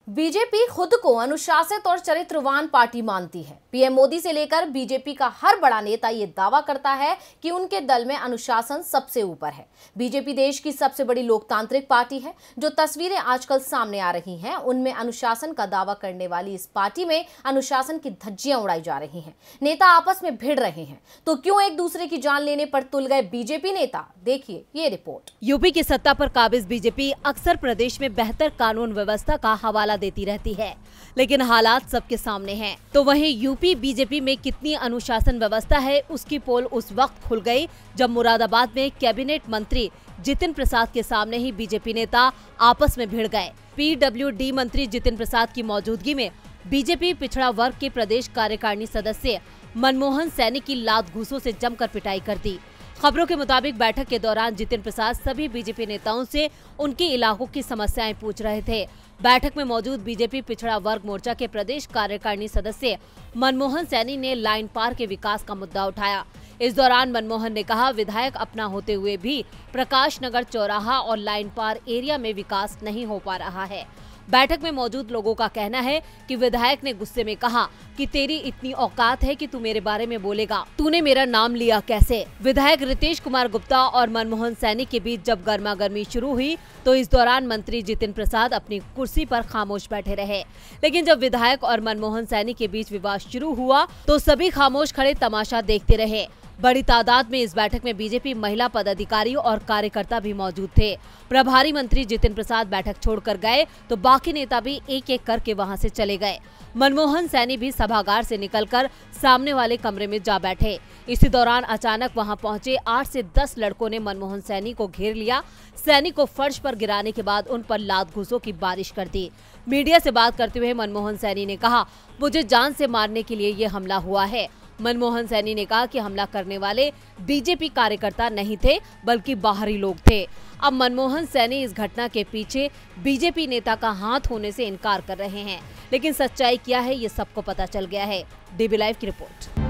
BJP खुद को अनुशासित और चरित्रवान पार्टी मानती है। पीएम मोदी से लेकर बीजेपी का हर बड़ा नेता ये दावा करता है कि उनके दल में अनुशासन सबसे ऊपर है। बीजेपी देश की सबसे बड़ी लोकतांत्रिक पार्टी है। जो तस्वीरें आजकल सामने आ रही हैं, उनमें अनुशासन का दावा करने वाली इस पार्टी में अनुशासन की धज्जियां उड़ाई जा रही हैं। नेता आपस में भिड़ रहे हैं, तो क्यों एक दूसरे की जान लेने पर तुल गए बीजेपी नेता? देखिए ये रिपोर्ट। यूपी की सत्ता पर काबिज बीजेपी अक्सर प्रदेश में बेहतर कानून व्यवस्था का हवाला देती रहती है, लेकिन हालात सबके सामने हैं। तो वहीं यूपी बीजेपी में कितनी अनुशासन व्यवस्था है, उसकी पोल उस वक्त खुल गई जब मुरादाबाद में कैबिनेट मंत्री जितिन प्रसाद के सामने ही बीजेपी नेता आपस में भिड़ गए। पीडब्ल्यूडी मंत्री जितिन प्रसाद की मौजूदगी में बीजेपी पिछड़ा वर्ग के प्रदेश कार्यकारिणी सदस्य मनमोहन सैनी की लात घूसों से जमकर पिटाई कर दी। खबरों के मुताबिक बैठक के दौरान जितिन प्रसाद सभी बीजेपी नेताओं से उनके इलाकों की समस्याएं पूछ रहे थे। बैठक में मौजूद बीजेपी पिछड़ा वर्ग मोर्चा के प्रदेश कार्यकारिणी सदस्य मनमोहन सैनी ने लाइन पार के विकास का मुद्दा उठाया। इस दौरान मनमोहन ने कहा, विधायक अपना होते हुए भी प्रकाश नगर चौराहा और लाइन पार एरिया में विकास नहीं हो पा रहा है। बैठक में मौजूद लोगों का कहना है कि विधायक ने गुस्से में कहा कि तेरी इतनी औकात है कि तू मेरे बारे में बोलेगा, तूने मेरा नाम लिया कैसे? विधायक रितेश कुमार गुप्ता और मनमोहन सैनी के बीच जब गर्मागर्मी शुरू हुई तो इस दौरान मंत्री जितिन प्रसाद अपनी कुर्सी पर खामोश बैठे रहे, लेकिन जब विधायक और मनमोहन सैनी के बीच विवाद शुरू हुआ तो सभी खामोश खड़े तमाशा देखते रहे। बड़ी तादाद में इस बैठक में बीजेपी महिला पदाधिकारी और कार्यकर्ता भी मौजूद थे। प्रभारी मंत्री जितिन प्रसाद बैठक छोड़कर गए तो बाकी नेता भी एक एक करके वहां से चले गए। मनमोहन सैनी भी सभागार से निकलकर सामने वाले कमरे में जा बैठे। इसी दौरान अचानक वहां पहुंचे 8 से 10 लड़कों ने मनमोहन सैनी को घेर लिया। सैनी को फर्श पर गिराने के बाद उन पर लात घूसों की बारिश कर दी। मीडिया से बात करते हुए मनमोहन सैनी ने कहा, मुझे जान से मारने के लिए ये हमला हुआ है। मनमोहन सैनी ने कहा कि हमला करने वाले बीजेपी कार्यकर्ता नहीं थे, बल्कि बाहरी लोग थे। अब मनमोहन सैनी इस घटना के पीछे बीजेपी नेता का हाथ होने से इनकार कर रहे हैं, लेकिन सच्चाई क्या है ये सबको पता चल गया है। डीबी लाइव की रिपोर्ट।